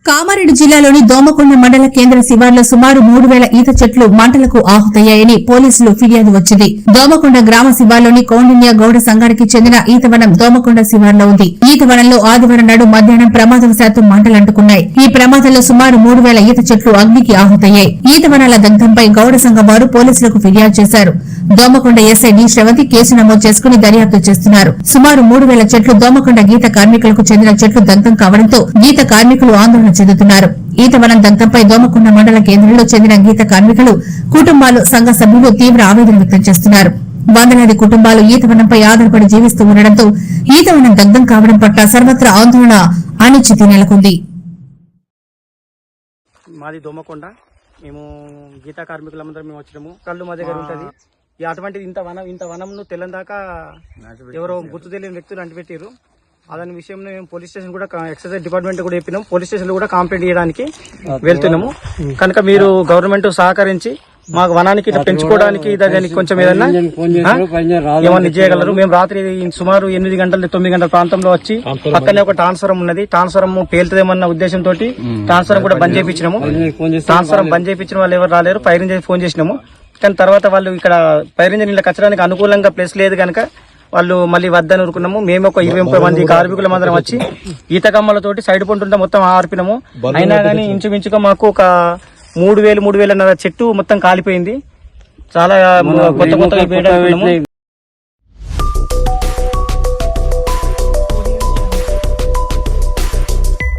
కామారెడ్డి జిల్లాలోని దోమకొండ మండల కేంద్ర శివార్లో సుమారు 3000 ఈత చెట్లు మంటలకు ఆహుతయ్యాయని పోలీసులు ఫిర్యాదు వచ్చింది. దోమకొండ గ్రామ శివార్లోని కౌండిన్య గౌడ సంఘానికి చెందిన ఈతవనం దోమకొండ శివార్లో ఉంది. ఈతవనంలో ఆదివారం నాడు మధ్యాహ్నం ప్రమాదవశాత్తు మంటలంటుకున్నాయి. ఈ ప్రమాదంలో సుమారు 3000 ఈత చెట్లు అగ్నికి ఆహుతయ్యాయి. ఈతవనాల దగ్ధంపై గౌడ సంఘం వారు పోలీసులకు ఫిర్యాదు చేశారు. దోమకొండ ఎస్ఐ డి శ్రవంతి కేసు నమోదు చేసుకుని దర్యాప్తు చేస్తున్నారు. సుమారు 3000 చెట్లు దోమకొండ గీత కార్మికులకు చెందిన చెట్లు దగ్ధం కావడంతో గీత కార్మికులు ఆందోళన చెందుతున్నారు. ఈతవనం దగ్ధంపై దోమకొండ మండల కేంద్రంలో చెందిన గీత కార్మికులు కుటుంబాలు సంఘ సభ్యులు తీవ్ర ఆవేదన వ్యక్తం చేస్తున్నారు. వందలాది కుటుంబాలు ఈతవనంపై ఆధారపడి జీవిస్తూ ఉండడంతో ఈతవనం దగ్ధం కావడం పట్ల సర్వత్రా ఆందోళన అనిశ్చితి నెలకొంది. మాది దోమకొండ. మేము గీతా కార్మికులందరం మేము వచ్చినాము. కళ్ళు మా దగ్గర ఉంటది. అటువంటిది ఇంత వనంను తెల్లందాకా ఎవరో గుర్తు తెలియని వ్యక్తులు అంటిపెట్టారు. అదని విషయంలో మేము పోలీస్ స్టేషన్ కూడా ఎక్సైజ్ డిపార్ట్మెంట్ కూడా చెప్పినాము. పోలీస్ స్టేషన్ లో కూడా కంప్లైంట్ చేయడానికి వెళ్తున్నాము. కనుక మీరు గవర్నమెంట్ సహకరించి మాకు వనానికి పెంచుకోవడానికి దానికి కొంచెం ఏదన్నా ఏమన్నా చేయగలరు. మేము రాత్రి సుమారు 8 గంటల 9 గంటల ప్రాంతంలో వచ్చి పక్కనే ఒక ట్రాన్స్ఫారం ఉన్నది. ట్రాన్స్ఫారం పేలుతుందేమన్న ఉద్దేశంతో ట్రాన్స్ఫారం కూడా బంద్ చేయించినాము. ట్రాన్స్ఫారం బంద్ చేయించిన వాళ్ళు ఎవరు రాలేరు. ఫైర్ ఇంజిన్ ఫోన్ చేసినాము. కానీ తర్వాత వాళ్ళు ఇక్కడ ఫైర్ ఇంజిన్ ఇలా కచ్చడానికి అనుకూలంగా ప్లేస్ లేదు కనుక వాళ్ళు మళ్ళీ వద్దని ఊరుకున్నాము. మేము ఒక 20-30 మంది కార్మికుల మందరం వచ్చి ఈత కమ్మలతోటి సైడ్ పొంటుంటే మొత్తం ఆర్పినాము. అయినా కానీ ఇంచుమించుగా మాకు ఒక 3000-3500 చెట్టు మొత్తం కాలిపోయింది. చాలా కొత్త